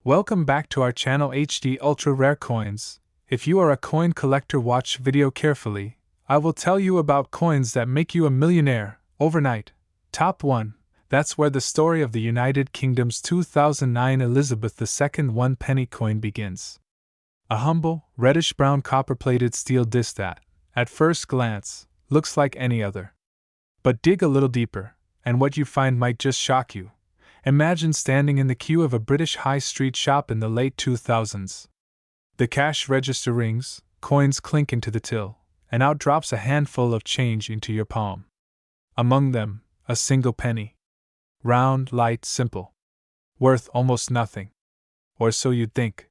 Welcome back to our channel HD Ultra Rare Coins. If you are a coin collector, watch video carefully. I will tell you about coins that make you a millionaire overnight. Top 1. That's where the story of the United Kingdom's 2009 Elizabeth II 1 penny coin begins. A humble, reddish-brown copper-plated steel disc that, at first glance, looks like any other. But dig a little deeper, and what you find might just shock you. Imagine standing in the queue of a British high street shop in the late 2000s. The cash register rings, coins clink into the till, and out drops a handful of change into your palm. Among them, a single penny. Round, light, simple. Worth almost nothing. Or so you'd think.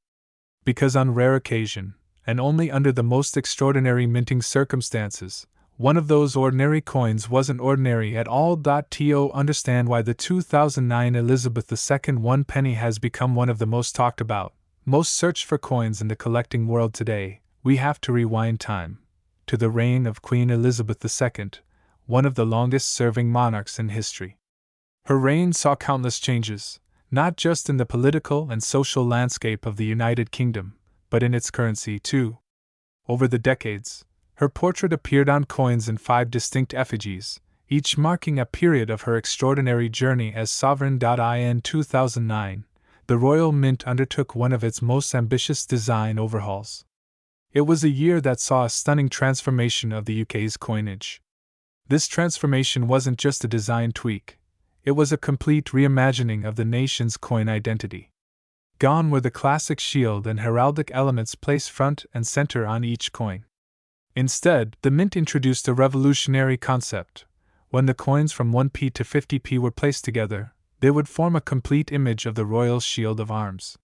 Because on rare occasion, and only under the most extraordinary minting circumstances, one of those ordinary coins wasn't ordinary at all. To understand why the 2009 Elizabeth II 1 penny has become one of the most talked about, most searched for coins in the collecting world today, we have to rewind time to the reign of Queen Elizabeth II, one of the longest-serving monarchs in history. Her reign saw countless changes, not just in the political and social landscape of the United Kingdom, but in its currency too. Over the decades, her portrait appeared on coins in 5 distinct effigies, each marking a period of her extraordinary journey as sovereign. In 2009, the Royal Mint undertook one of its most ambitious design overhauls. It was a year that saw a stunning transformation of the UK's coinage. This transformation wasn't just a design tweak, it was a complete reimagining of the nation's coin identity. Gone were the classic shield and heraldic elements placed front and center on each coin. Instead, the Mint introduced a revolutionary concept. When the coins from 1p to 50p were placed together, they would form a complete image of the royal shield of arms.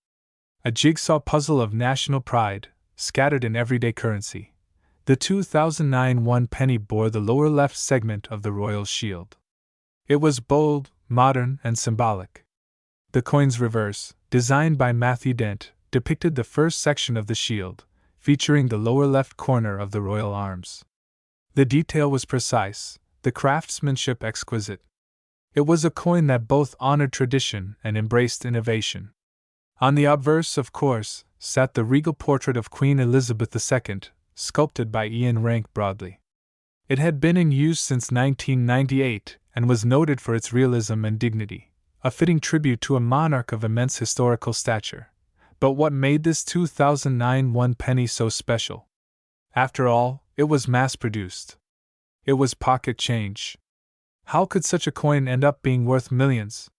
A jigsaw puzzle of national pride, scattered in everyday currency. The 2009 1 penny bore the lower left segment of the royal shield. It was bold, modern, and symbolic. The coin's reverse, designed by Matthew Dent, depicted the first section of the shield, featuring the lower left corner of the royal arms. The detail was precise, the craftsmanship exquisite. It was a coin that both honored tradition and embraced innovation. On the obverse, of course, sat the regal portrait of Queen Elizabeth II, sculpted by Ian Rank Broadley. It had been in use since 1998 and was noted for its realism and dignity, a fitting tribute to a monarch of immense historical stature. But what made this 2009 1 penny so special? After all, it was mass-produced. It was pocket change. How could such a coin end up being worth millions?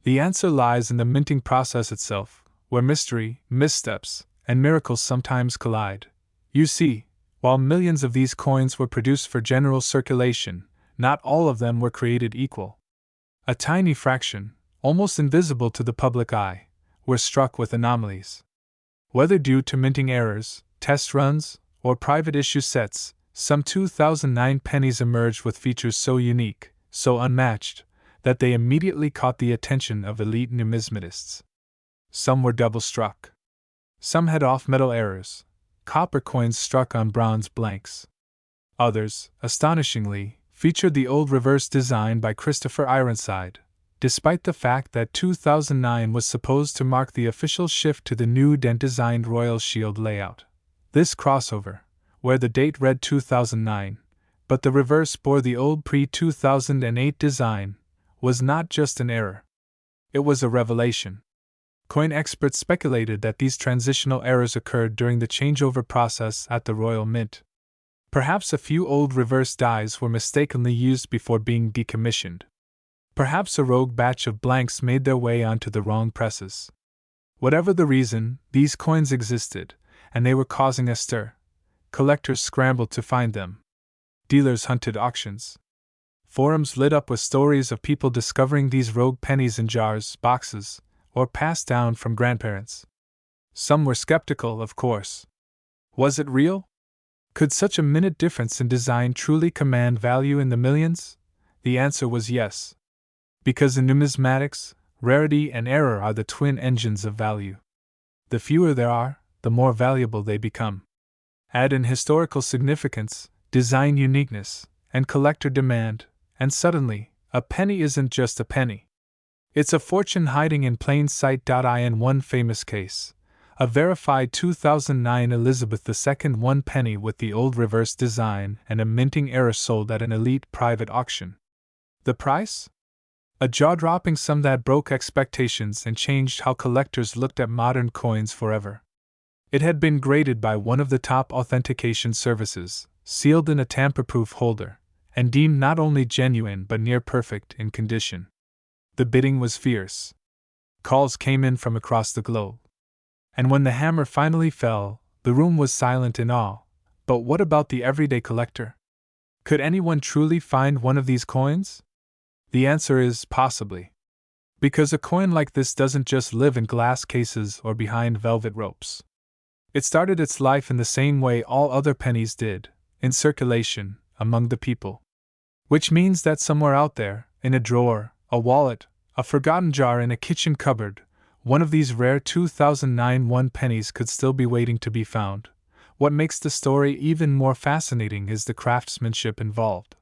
The answer lies in the minting process itself, where mystery, missteps, and miracles sometimes collide. You see, while millions of these coins were produced for general circulation, not all of them were created equal. A tiny fraction, almost invisible to the public eye, were struck with anomalies. Whether due to minting errors, test runs, or private issue sets, some 2009 pennies emerged with features so unique, so unmatched, that they immediately caught the attention of elite numismatists. Some were double-struck. Some had off-metal errors, copper coins struck on bronze blanks. Others, astonishingly, featured the old reverse design by Christopher Ironside, despite the fact that 2009 was supposed to mark the official shift to the new Dent-designed royal shield layout. This crossover, where the date read 2009, but the reverse bore the old pre-2008 design, was not just an error. It was a revelation. Coin experts speculated that these transitional errors occurred during the changeover process at the Royal Mint. Perhaps a few old reverse dies were mistakenly used before being decommissioned. Perhaps a rogue batch of blanks made their way onto the wrong presses. Whatever the reason, these coins existed, and they were causing a stir. Collectors scrambled to find them. Dealers hunted auctions. Forums lit up with stories of people discovering these rogue pennies in jars, boxes, or passed down from grandparents. Some were skeptical, of course. Was it real? Could such a minute difference in design truly command value in the millions? The answer was yes. Because in numismatics, rarity and error are the twin engines of value. The fewer there are, the more valuable they become. Add in historical significance, design uniqueness, and collector demand, and suddenly, a penny isn't just a penny. It's a fortune hiding in plain sight. In one famous case, a verified 2009 Elizabeth II 1 penny with the old reverse design and a minting error sold at an elite private auction. The price? A jaw-dropping sum that broke expectations and changed how collectors looked at modern coins forever. It had been graded by one of the top authentication services, sealed in a tamper-proof holder, and deemed not only genuine but near perfect in condition. The bidding was fierce. Calls came in from across the globe. And when the hammer finally fell, the room was silent in awe. But what about the everyday collector? Could anyone truly find one of these coins? The answer is possibly. Because a coin like this doesn't just live in glass cases or behind velvet ropes. It started its life in the same way all other pennies did, in circulation, among the people. Which means that somewhere out there, in a drawer, a wallet, a forgotten jar in a kitchen cupboard, one of these rare 2009 1 pennies could still be waiting to be found. What makes the story even more fascinating is the craftsmanship involved.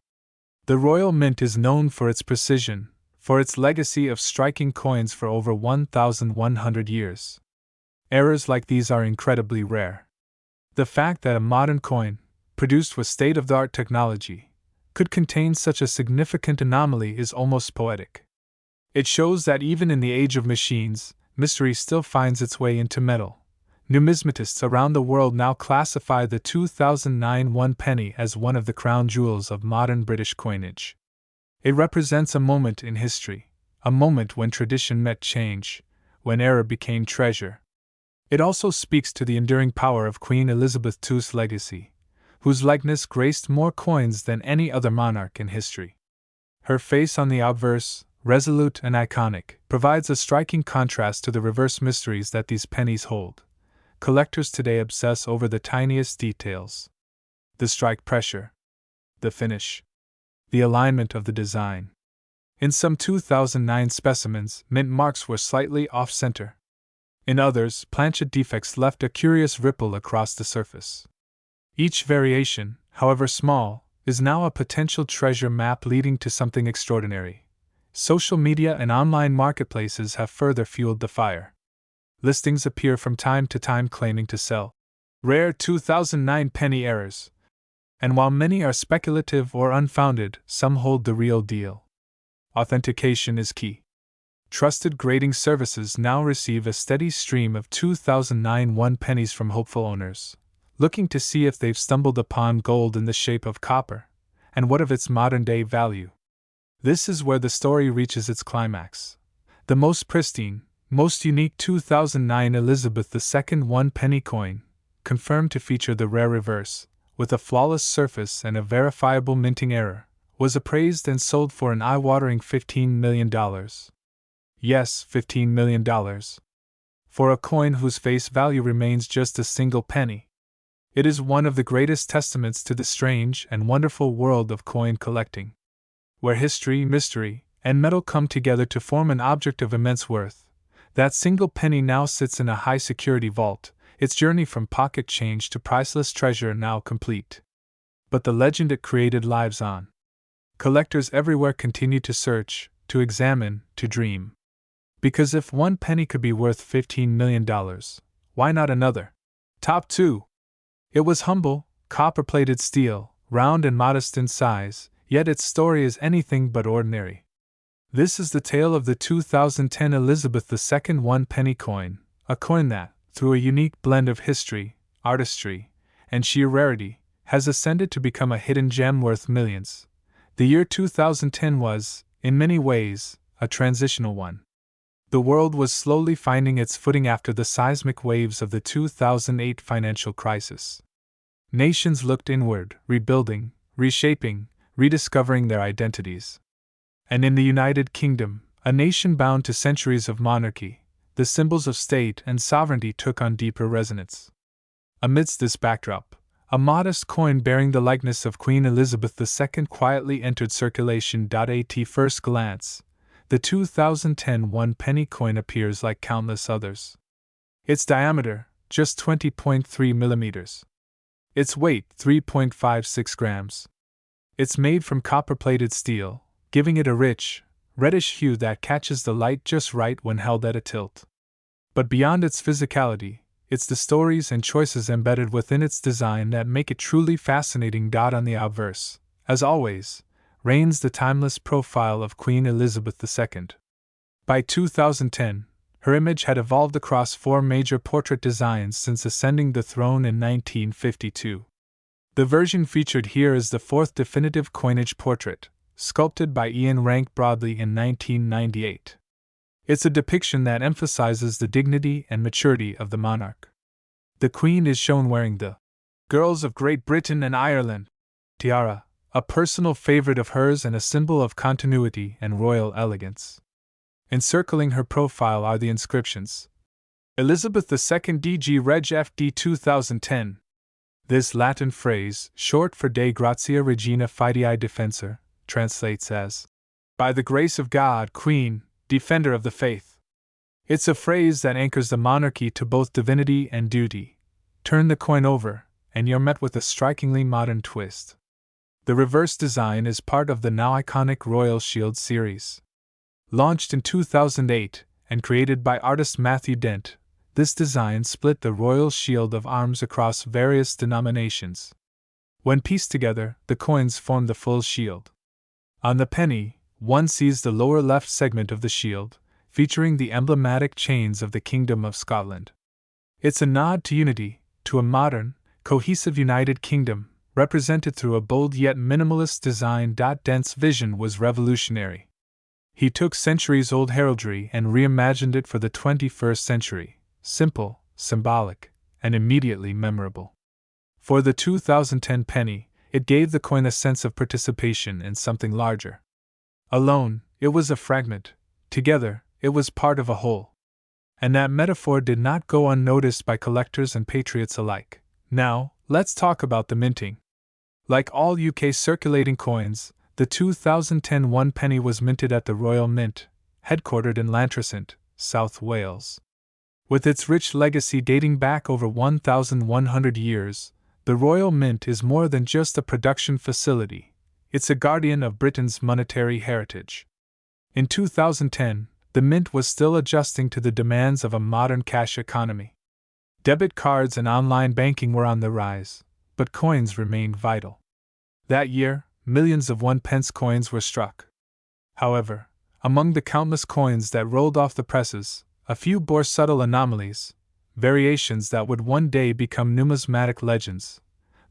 The Royal Mint is known for its precision, for its legacy of striking coins for over 1,100 years. Errors like these are incredibly rare. The fact that a modern coin, produced with state-of-the-art technology, could contain such a significant anomaly is almost poetic. It shows that even in the age of machines, mystery still finds its way into metal. Numismatists around the world now classify the 2009 1 penny as one of the crown jewels of modern British coinage. It represents a moment in history, a moment when tradition met change, when error became treasure. It also speaks to the enduring power of Queen Elizabeth II's legacy, whose likeness graced more coins than any other monarch in history. Her face on the obverse, resolute and iconic, provides a striking contrast to the reverse mysteries that these pennies hold. Collectors today obsess over the tiniest details. The strike pressure, the finish, the alignment of the design. In some 2009 specimens, mint marks were slightly off-center. In others, planchet defects left a curious ripple across the surface. Each variation, however small, is now a potential treasure map leading to something extraordinary. Social media and online marketplaces have further fueled the fire. Listings appear from time to time claiming to sell rare 2009 penny errors. And while many are speculative or unfounded, some hold the real deal. Authentication is key. Trusted grading services now receive a steady stream of 2009 1 pennies from hopeful owners, looking to see if they've stumbled upon gold in the shape of copper, and what of its modern-day value. This is where the story reaches its climax. The most pristine, most unique 2009 Elizabeth II 1 penny coin, confirmed to feature the rare reverse, with a flawless surface and a verifiable minting error, was appraised and sold for an eye-watering $15 million. Yes, $15 million. For a coin whose face value remains just a single penny. It is one of the greatest testaments to the strange and wonderful world of coin collecting, where history, mystery, and metal come together to form an object of immense worth. That single penny now sits in a high-security vault, its journey from pocket change to priceless treasure now complete. But the legend it created lives on. Collectors everywhere continue to search, to examine, to dream. Because if 1 penny could be worth $15 million, why not another? Top 2. It was humble, copper-plated steel, round and modest in size, yet its story is anything but ordinary. This is the tale of the 2010 Elizabeth II 1 penny coin, a coin that, through a unique blend of history, artistry, and sheer rarity, has ascended to become a hidden gem worth millions. The year 2010 was, in many ways, a transitional one. The world was slowly finding its footing after the seismic waves of the 2008 financial crisis. Nations looked inward, rebuilding, reshaping, rediscovering their identities. And in the United Kingdom, a nation bound to centuries of monarchy, the symbols of state and sovereignty took on deeper resonance. Amidst this backdrop, a modest coin bearing the likeness of Queen Elizabeth II quietly entered circulation. At first glance, the 2010 1 penny coin appears like countless others. Its diameter, just 20.3 millimeters. Its weight, 3.56 grams. It's made from copper-plated steel, giving it a rich, reddish hue that catches the light just right when held at a tilt. But beyond its physicality, it's the stories and choices embedded within its design that make it truly fascinating. On the obverse, as always, reigns the timeless profile of Queen Elizabeth II. By 2010, her image had evolved across 4 major portrait designs since ascending the throne in 1952. The version featured here is the 4th definitive coinage portrait, sculpted by Ian Rank Broadley in 1998. It's a depiction that emphasizes the dignity and maturity of the monarch. The Queen is shown wearing the Girls of Great Britain and Ireland tiara, a personal favorite of hers and a symbol of continuity and royal elegance. Encircling her profile are the inscriptions: Elizabeth II DG Reg FD 2010. This Latin phrase, short for De Gratia Regina Fidei Defensor, translates as, "By the grace of God, Queen, Defender of the Faith." It's a phrase that anchors the monarchy to both divinity and duty. Turn the coin over, and you're met with a strikingly modern twist. The reverse design is part of the now iconic Royal Shield series. Launched in 2008 and created by artist Matthew Dent, this design split the Royal Shield of Arms across various denominations. When pieced together, the coins form the full shield. On the penny, one sees the lower left segment of the shield, featuring the emblematic chains of the Kingdom of Scotland. It's a nod to unity, to a modern, cohesive United Kingdom, represented through a bold yet minimalist design. Dent's vision was revolutionary. He took centuries-old heraldry and reimagined it for the 21st century, simple, symbolic, and immediately memorable. For the 2010 penny, it gave the coin a sense of participation in something larger. Alone, it was a fragment; together, it was part of a whole. And that metaphor did not go unnoticed by collectors and patriots alike. Now, let's talk about the minting. Like all UK circulating coins, the 2010 one penny was minted at the Royal Mint, headquartered in Llantrisant, South Wales. With its rich legacy dating back over 1,100 years, the Royal Mint is more than just a production facility. It's a guardian of Britain's monetary heritage. In 2010, the Mint was still adjusting to the demands of a modern cash economy. Debit cards and online banking were on the rise, but coins remained vital. That year, millions of 1-pence coins were struck. However, among the countless coins that rolled off the presses, a few bore subtle anomalies, variations that would one day become numismatic legends.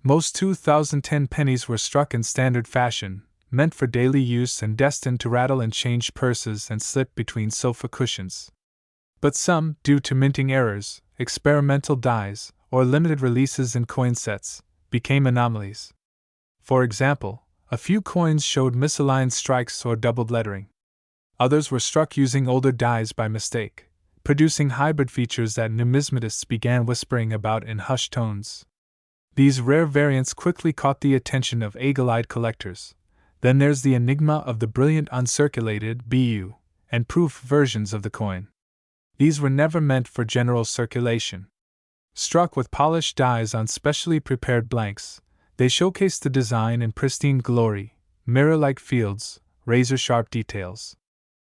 Most 2010 pennies were struck in standard fashion, meant for daily use and destined to rattle in change purses and slip between sofa cushions. But some, due to minting errors, experimental dies, or limited releases in coin sets, became anomalies. For example, a few coins showed misaligned strikes or doubled lettering. Others were struck using older dies by mistake, producing hybrid features that numismatists began whispering about in hushed tones. These rare variants quickly caught the attention of eagle-eyed collectors. Then there's the enigma of the brilliant uncirculated BU and proof versions of the coin. These were never meant for general circulation. Struck with polished dies on specially prepared blanks, they showcased the design in pristine glory, mirror-like fields, razor-sharp details.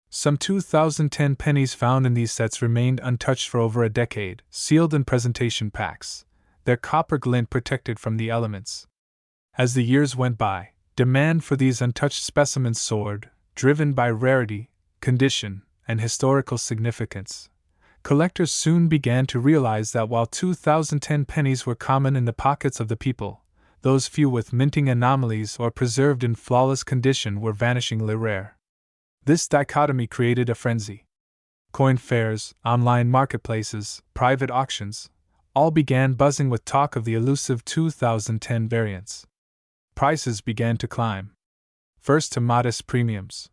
Some 2010 pennies found in these sets remained untouched for over a decade, sealed in presentation packs, their copper glint protected from the elements. As the years went by, demand for these untouched specimens soared, driven by rarity, condition, and historical significance. Collectors soon began to realize that while 2010 pennies were common in the pockets of the people, those few with minting anomalies or preserved in flawless condition were vanishingly rare. This dichotomy created a frenzy. Coin fairs, online marketplaces, private auctions, all began buzzing with talk of the elusive 2010 variants. Prices began to climb. First to modest premiums.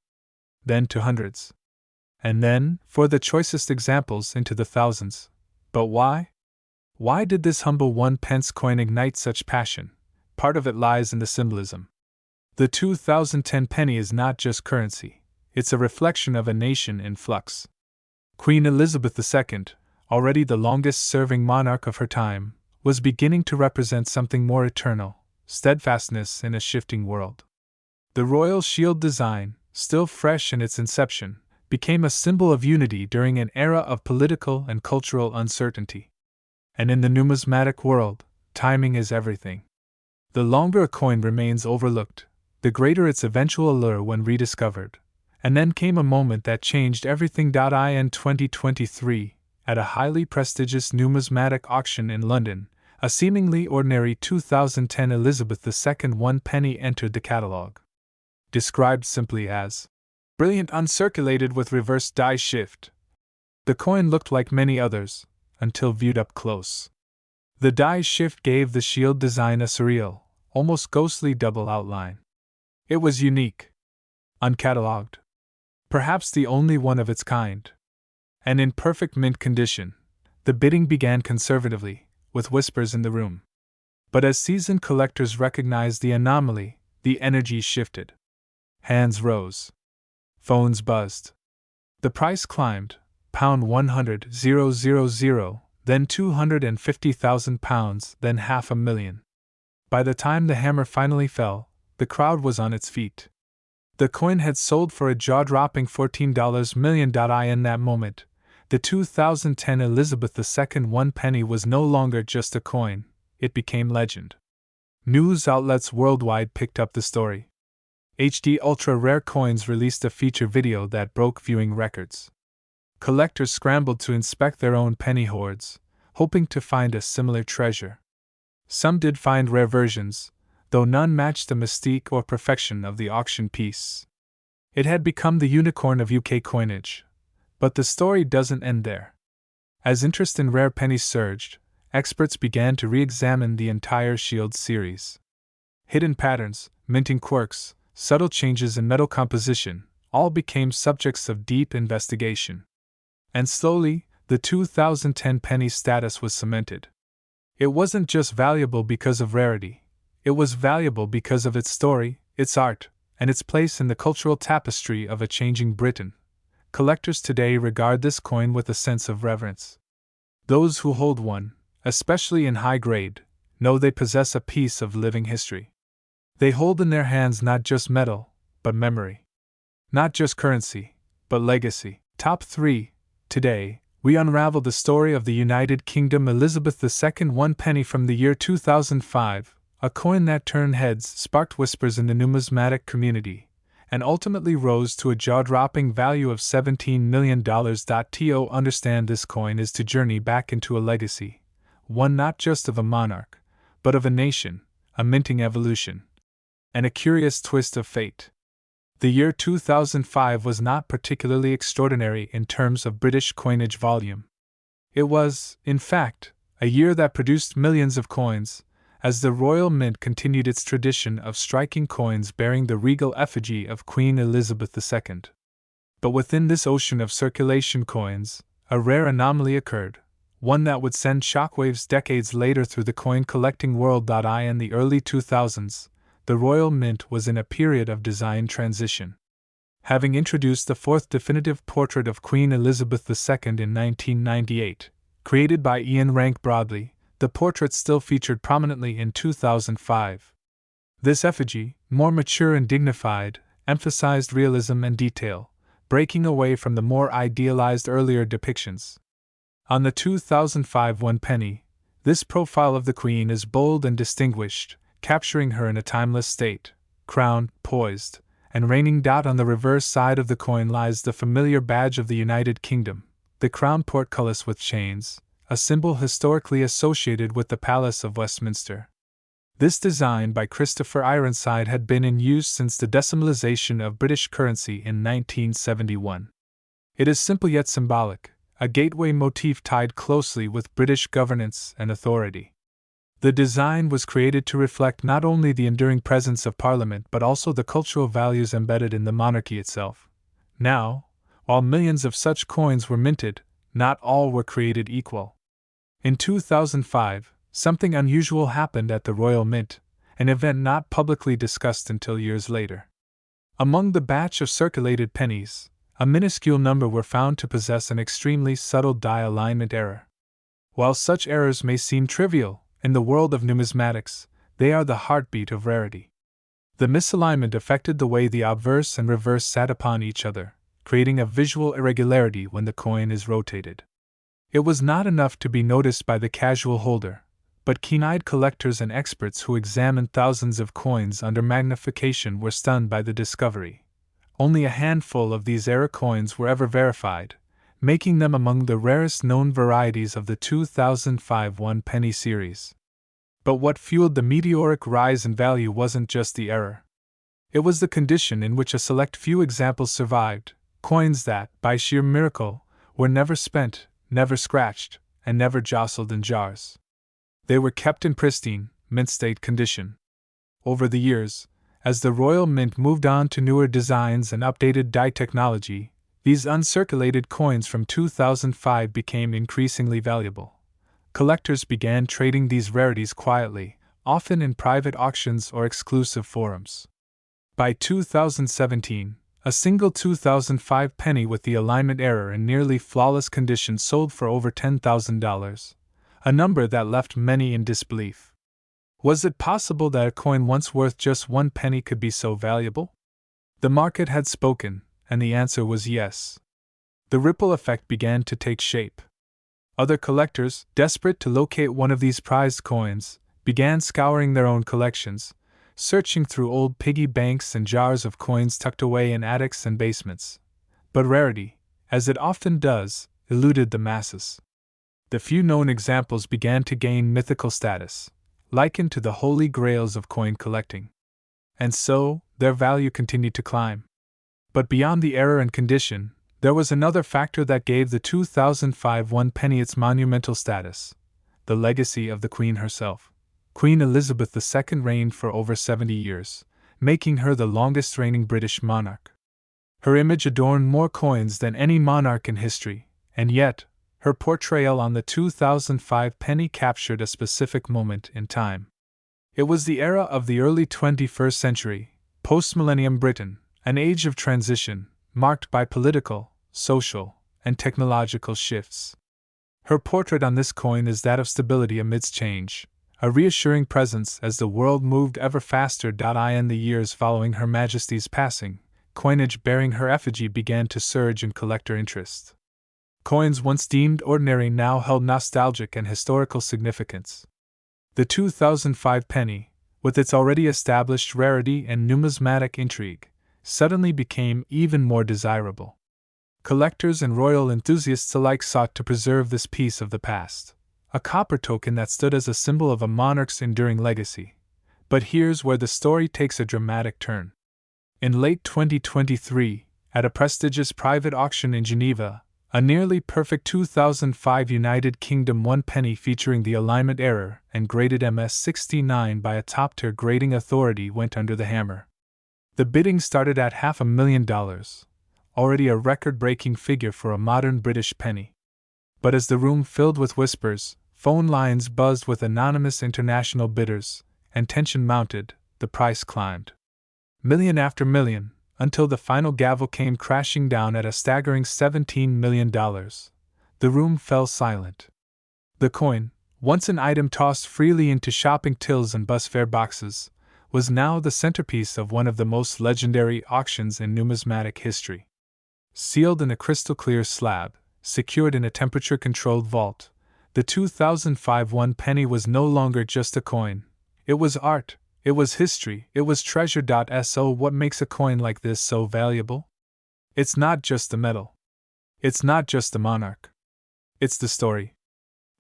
Then to hundreds. And then, for the choicest examples, into the thousands. But why? Why did this humble 1-pence coin ignite such passion? Part of it lies in the symbolism. The 2010 penny is not just currency, it's a reflection of a nation in flux. Queen Elizabeth II, already the longest-serving monarch of her time, was beginning to represent something more eternal, steadfastness in a shifting world. The royal shield design, still fresh in its inception, became a symbol of unity during an era of political and cultural uncertainty. And in the numismatic world, timing is everything. The longer a coin remains overlooked, the greater its eventual allure when rediscovered. And then came a moment that changed everything. In 2023, at a highly prestigious numismatic auction in London, a seemingly ordinary 2010 Elizabeth II 1 penny entered the catalogue. Described simply as brilliant uncirculated with reverse die shift. The coin looked like many others, until viewed up close. The die shift gave the shield design a surreal, almost ghostly double outline. It was unique. Uncatalogued. Perhaps the only one of its kind. And in perfect mint condition. The bidding began conservatively, with whispers in the room. But as seasoned collectors recognized the anomaly, the energy shifted. Hands rose. Phones buzzed. The price climbed, £100,000, then £250,000, then £500,000. By the time the hammer finally fell, the crowd was on its feet. The coin had sold for a jaw-dropping $14 million. In that moment, the 2010 Elizabeth II 1 penny was no longer just a coin, it became legend. News outlets worldwide picked up the story. HD Ultra Rare Coins released a feature video that broke viewing records. Collectors scrambled to inspect their own penny hoards, hoping to find a similar treasure. Some did find rare versions, though none matched the mystique or perfection of the auction piece. It had become the unicorn of UK coinage. But the story doesn't end there. As interest in rare pennies surged, experts began to re-examine the entire Shield series. Hidden patterns, minting quirks, subtle changes in metal composition, all became subjects of deep investigation. And slowly, the 2010 penny's status was cemented. It wasn't just valuable because of rarity. It was valuable because of its story, its art, and its place in the cultural tapestry of a changing Britain. Collectors today regard this coin with a sense of reverence. Those who hold one, especially in high grade, know they possess a piece of living history. They hold in their hands not just metal, but memory. Not just currency, but legacy. Top 3. Today, we unravel the story of the United Kingdom Elizabeth II 1 penny from the year 2005, a coin that turned heads, sparked whispers in the numismatic community, and ultimately rose to a jaw-dropping value of $17 million. To understand this coin is to journey back into a legacy, one not just of a monarch, but of a nation, a minting evolution, and a curious twist of fate. The year 2005 was not particularly extraordinary in terms of British coinage volume. It was, in fact, a year that produced millions of coins, as the Royal Mint continued its tradition of striking coins bearing the regal effigy of Queen Elizabeth II. But within this ocean of circulation coins, a rare anomaly occurred, one that would send shockwaves decades later through the coin-collecting world. In the early 2000s, the Royal Mint was in a period of design transition. Having introduced the fourth definitive portrait of Queen Elizabeth II in 1998, created by Ian Rank Broadley, the portrait still featured prominently in 2005. This effigy, more mature and dignified, emphasized realism and detail, breaking away from the more idealized earlier depictions. On the 2005 1 penny, this profile of the Queen is bold and distinguished, capturing her in a timeless state, crowned, poised, and reigning. On the reverse side of the coin lies the familiar badge of the United Kingdom, the crown portcullis with chains, a symbol historically associated with the Palace of Westminster. This design by Christopher Ironside had been in use since the decimalization of British currency in 1971. It is simple yet symbolic, a gateway motif tied closely with British governance and authority. The design was created to reflect not only the enduring presence of Parliament but also the cultural values embedded in the monarchy itself. Now, while millions of such coins were minted, not all were created equal. In 2005, something unusual happened at the Royal Mint, an event not publicly discussed until years later. Among the batch of circulated pennies, a minuscule number were found to possess an extremely subtle die alignment error. While such errors may seem trivial, in the world of numismatics, they are the heartbeat of rarity. The misalignment affected the way the obverse and reverse sat upon each other, creating a visual irregularity when the coin is rotated. It was not enough to be noticed by the casual holder, but keen-eyed collectors and experts who examined thousands of coins under magnification were stunned by the discovery. Only a handful of these era coins were ever verified, making them among the rarest known varieties of the 2005 one-penny series. But what fueled the meteoric rise in value wasn't just the error. It was the condition in which a select few examples survived, coins that, by sheer miracle, were never spent, never scratched, and never jostled in jars. They were kept in pristine, mint-state condition. Over the years, as the Royal Mint moved on to newer designs and updated die technology, these uncirculated coins from 2005 became increasingly valuable. Collectors began trading these rarities quietly, often in private auctions or exclusive forums. By 2017, a single 2005 penny with the alignment error in nearly flawless condition sold for over $10,000, a number that left many in disbelief. Was it possible that a coin once worth just 1 penny could be so valuable? The market had spoken, and the answer was yes. The ripple effect began to take shape. Other collectors, desperate to locate one of these prized coins, began scouring their own collections, searching through old piggy banks and jars of coins tucked away in attics and basements. But rarity, as it often does, eluded the masses. The few known examples began to gain mythical status, likened to the holy grails of coin collecting. And so, their value continued to climb. But beyond the error and condition, there was another factor that gave the 2005 one penny its monumental status: the legacy of the Queen herself. Queen Elizabeth II reigned for over 70 years, making her the longest reigning British monarch. Her image adorned more coins than any monarch in history, and yet, her portrayal on the 2005 penny captured a specific moment in time. It was the era of the early 21st century, post-millennium Britain, an age of transition, marked by political, social, and technological shifts. Her portrait on this coin is that of stability amidst change, a reassuring presence as the world moved ever faster. In the years following Her Majesty's passing, coinage bearing her effigy began to surge in collector interest. Coins once deemed ordinary now held nostalgic and historical significance. The 2005 penny, with its already established rarity and numismatic intrigue, suddenly became even more desirable. Collectors and royal enthusiasts alike sought to preserve this piece of the past, a copper token that stood as a symbol of a monarch's enduring legacy. But here's where the story takes a dramatic turn. In late 2023, at a prestigious private auction in Geneva, a nearly perfect 2005 United Kingdom one penny featuring the alignment error and graded MS69 by a top-tier grading authority went under the hammer. The bidding started at $500,000, already a record-breaking figure for a modern British penny. But as the room filled with whispers, phone lines buzzed with anonymous international bidders, and tension mounted, the price climbed. Million after million, until the final gavel came crashing down at a staggering $17 million. The room fell silent. The coin, once an item tossed freely into shopping tills and bus fare boxes, was now the centerpiece of one of the most legendary auctions in numismatic history. Sealed in a crystal-clear slab, secured in a temperature-controlled vault, the 2005 one penny was no longer just a coin. It was art. It was history, it was treasure. So what makes a coin like this so valuable? It's not just the metal. It's not just the monarch. It's the story.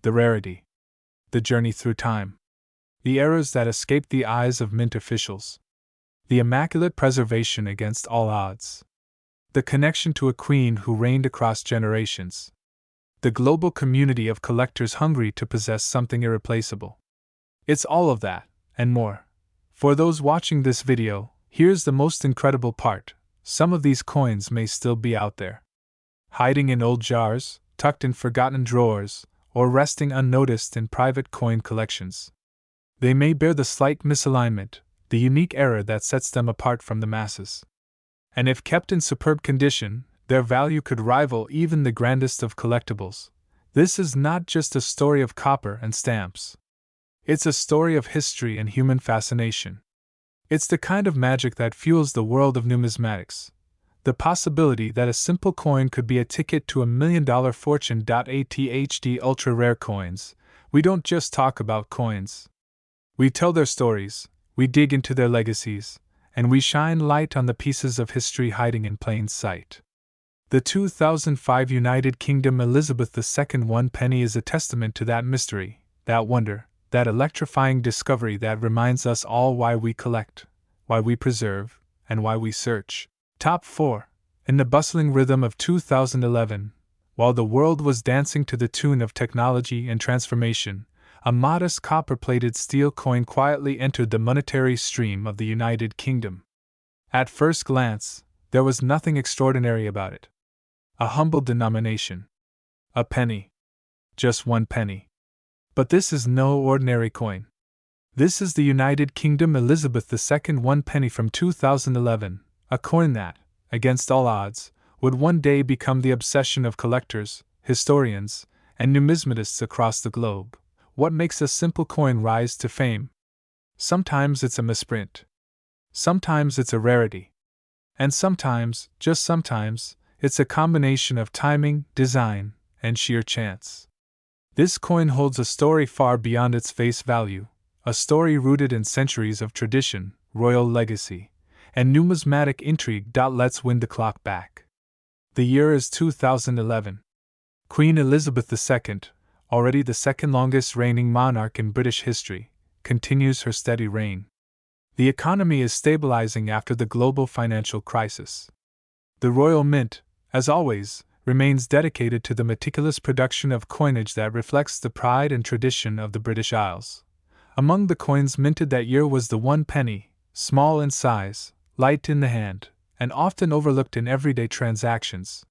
The rarity. The journey through time. The errors that escaped the eyes of mint officials. The immaculate preservation against all odds. The connection to a queen who reigned across generations. The global community of collectors hungry to possess something irreplaceable. It's all of that, and more. For those watching this video, here's the most incredible part: some of these coins may still be out there. Hiding in old jars, tucked in forgotten drawers, or resting unnoticed in private coin collections. They may bear the slight misalignment, the unique error that sets them apart from the masses. And if kept in superb condition, their value could rival even the grandest of collectibles. This is not just a story of copper and stamps. It's a story of history and human fascination. It's the kind of magic that fuels the world of numismatics. The possibility that a simple coin could be a ticket to $1 million fortune. ATHD ultra rare coins. We don't just talk about coins. We tell their stories, we dig into their legacies, and we shine light on the pieces of history hiding in plain sight. The 2005 United Kingdom Elizabeth II 1 penny is a testament to that mystery, that wonder, that electrifying discovery that reminds us all why we collect, why we preserve, and why we search. Top 4. In the bustling rhythm of 2011, while the world was dancing to the tune of technology and transformation, a modest copper-plated steel coin quietly entered the monetary stream of the United Kingdom. At first glance, there was nothing extraordinary about it. A humble denomination. A penny. Just 1 penny. But this is no ordinary coin. This is the United Kingdom Elizabeth II 1 penny from 2011, a coin that, against all odds, would one day become the obsession of collectors, historians, and numismatists across the globe. What makes a simple coin rise to fame? Sometimes it's a misprint. Sometimes it's a rarity. And sometimes, just sometimes, it's a combination of timing, design, and sheer chance. This coin holds a story far beyond its face value, a story rooted in centuries of tradition, royal legacy, and numismatic intrigue. Let's wind the clock back. The year is 2011. Queen Elizabeth II, already the second longest reigning monarch in British history, continues her steady reign. The economy is stabilizing after the global financial crisis. The Royal Mint, as always, remains dedicated to the meticulous production of coinage that reflects the pride and tradition of the British Isles. Among the coins minted that year was the 1 penny, small in size, light in the hand, and often overlooked in everyday transactions.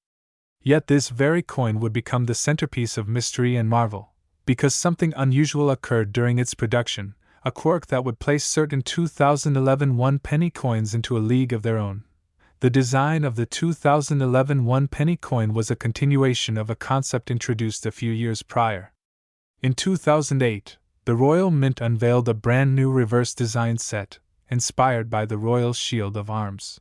Yet this very coin would become the centerpiece of mystery and marvel, because something unusual occurred during its production, a quirk that would place certain 2011 1 penny coins into a league of their own. The design of the 2011 1 penny coin was a continuation of a concept introduced a few years prior. In 2008, the Royal Mint unveiled a brand new reverse design set, inspired by the Royal Shield of Arms.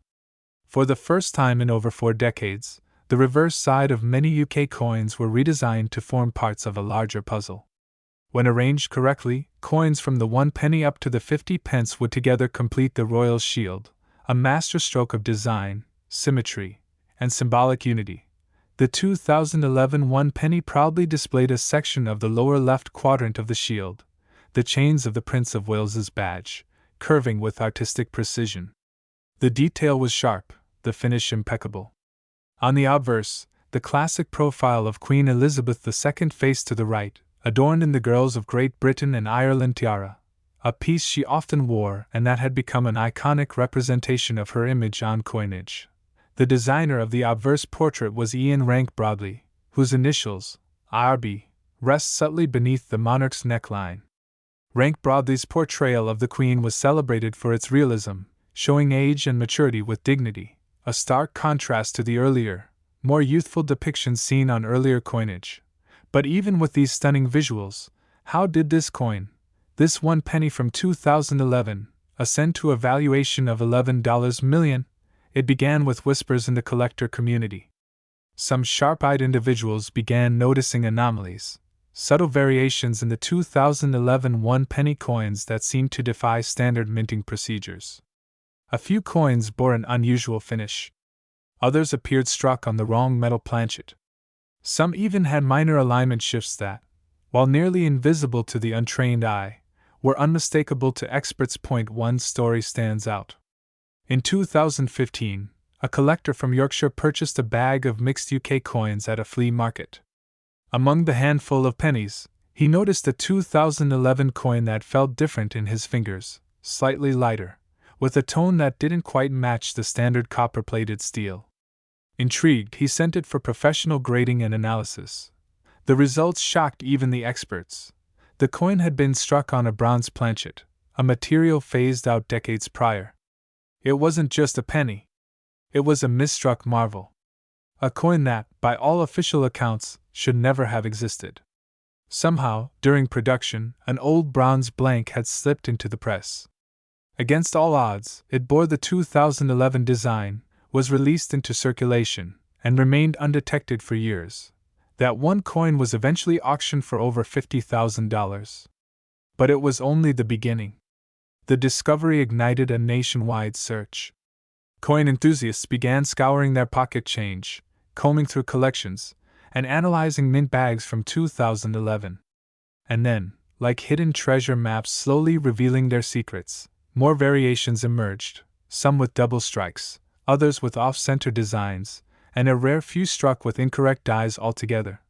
For the first time in over 4 decades, the reverse side of many UK coins were redesigned to form parts of a larger puzzle. When arranged correctly, coins from the 1 penny up to the 50 pence would together complete the Royal Shield, a masterstroke of design, symmetry, and symbolic unity. The 2011 1 penny proudly displayed a section of the lower left quadrant of the shield, the chains of the Prince of Wales's badge, curving with artistic precision. The detail was sharp, the finish impeccable. On the obverse, the classic profile of Queen Elizabeth II faced to the right, adorned in the Girls of Great Britain and Ireland tiara, a piece she often wore and that had become an iconic representation of her image on coinage. The designer of the obverse portrait was Ian Rank Broadley, whose initials, RB, rest subtly beneath the monarch's neckline. Rank Broadley's portrayal of the Queen was celebrated for its realism, showing age and maturity with dignity, a stark contrast to the earlier, more youthful depictions seen on earlier coinage. But even with these stunning visuals, how did this coin, this 1 penny from 2011, ascend to a valuation of $11 million? It began with whispers in the collector community. Some sharp-eyed individuals began noticing anomalies, subtle variations in the 2011 1 penny coins that seemed to defy standard minting procedures. A few coins bore an unusual finish. Others appeared struck on the wrong metal planchet. Some even had minor alignment shifts that, while nearly invisible to the untrained eye, were unmistakable to experts. One story stands out. In 2015, a collector from Yorkshire purchased a bag of mixed UK coins at a flea market. Among the handful of pennies, he noticed a 2011 coin that felt different in his fingers, slightly lighter, with a tone that didn't quite match the standard copper-plated steel. Intrigued, he sent it for professional grading and analysis. The results shocked even the experts. The coin had been struck on a bronze planchet, a material phased out decades prior. It wasn't just a penny. It was a misstruck marvel. A coin that, by all official accounts, should never have existed. Somehow, during production, an old bronze blank had slipped into the press. Against all odds, it bore the 2011 design, was released into circulation, and remained undetected for years. That one coin was eventually auctioned for over $50,000. But it was only the beginning. The discovery ignited a nationwide search. Coin enthusiasts began scouring their pocket change, combing through collections, and analyzing mint bags from 2011. And then, like hidden treasure maps slowly revealing their secrets, more variations emerged, some with double strikes, others with off-center designs, and a rare few struck with incorrect dies altogether.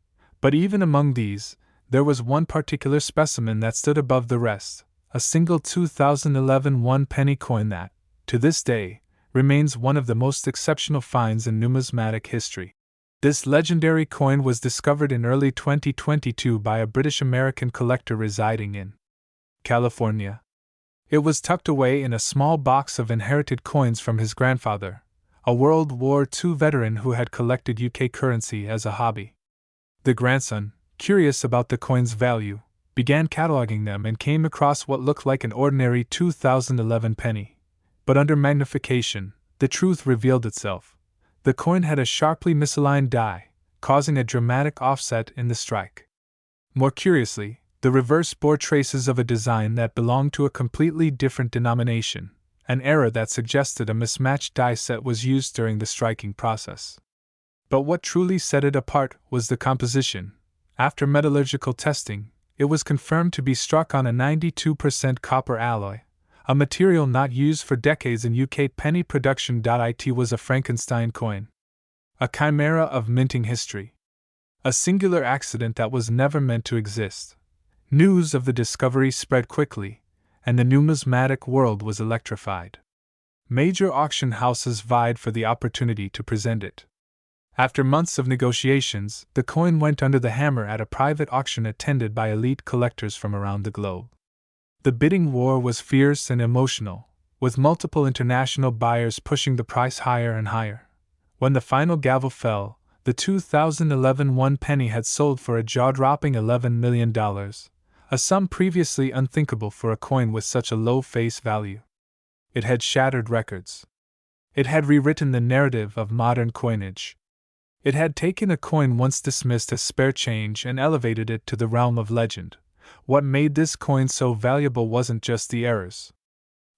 But even among these, there was one particular specimen that stood above the rest, a single 2011 one-penny coin that, to this day, remains one of the most exceptional finds in numismatic history. This legendary coin was discovered in early 2022 by a British-American collector residing in California. It was tucked away in a small box of inherited coins from his grandfather, a World War II veteran who had collected UK currency as a hobby. The grandson, curious about the coin's value, began cataloging them and came across what looked like an ordinary 2011 penny. But under magnification, the truth revealed itself. The coin had a sharply misaligned die, causing a dramatic offset in the strike. More curiously, the reverse bore traces of a design that belonged to a completely different denomination, an error that suggested a mismatched die set was used during the striking process. But what truly set it apart was the composition. After metallurgical testing, it was confirmed to be struck on a 92% copper alloy, a material not used for decades in UK penny production. It was a Frankenstein coin, a chimera of minting history, a singular accident that was never meant to exist. News of the discovery spread quickly, and the numismatic world was electrified. Major auction houses vied for the opportunity to present it. After months of negotiations, the coin went under the hammer at a private auction attended by elite collectors from around the globe. The bidding war was fierce and emotional, with multiple international buyers pushing the price higher and higher. When the final gavel fell, the 2011 one penny had sold for a jaw-dropping $11 million, a sum previously unthinkable for a coin with such a low face value. It had shattered records. It had rewritten the narrative of modern coinage. It had taken a coin once dismissed as spare change and elevated it to the realm of legend. What made this coin so valuable wasn't just the errors.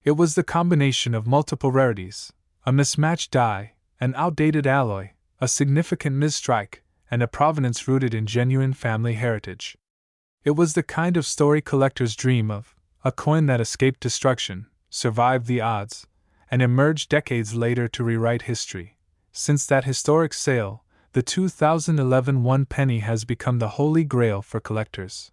It was the combination of multiple rarities, a mismatched die, an outdated alloy, a significant misstrike, and a provenance rooted in genuine family heritage. It was the kind of story collectors dream of, a coin that escaped destruction, survived the odds, and emerged decades later to rewrite history. Since that historic sale, the 2011 one penny has become the holy grail for collectors.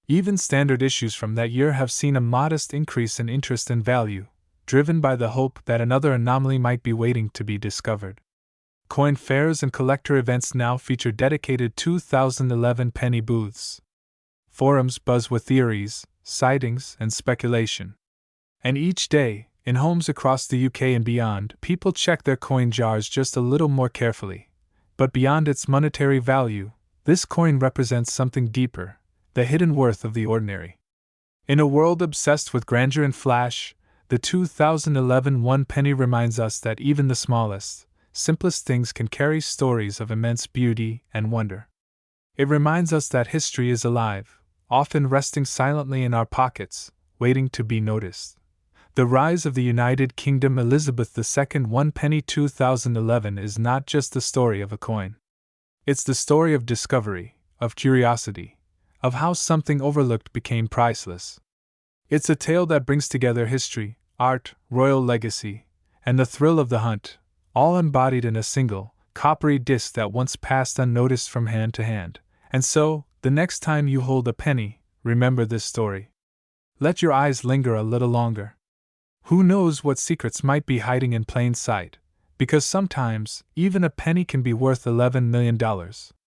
Even standard issues from that year have seen a modest increase in interest and value, driven by the hope that another anomaly might be waiting to be discovered. Coin fairs and collector events now feature dedicated 2011 penny booths. Forums buzz with theories, sightings, and speculation. And each day, in homes across the UK and beyond, people check their coin jars just a little more carefully. But beyond its monetary value, this coin represents something deeper, the hidden worth of the ordinary. In a world obsessed with grandeur and flash, the 2011 one penny reminds us that even the smallest, simplest things can carry stories of immense beauty and wonder. It reminds us that history is alive, often resting silently in our pockets, waiting to be noticed. The rise of the United Kingdom Elizabeth II one penny 2011 is not just the story of a coin. It's the story of discovery, of curiosity, of how something overlooked became priceless. It's a tale that brings together history, art, royal legacy, and the thrill of the hunt, all embodied in a single, coppery disc that once passed unnoticed from hand to hand. And so, the next time you hold a penny, remember this story. Let your eyes linger a little longer. Who knows what secrets might be hiding in plain sight, because sometimes, even a penny can be worth $11 million.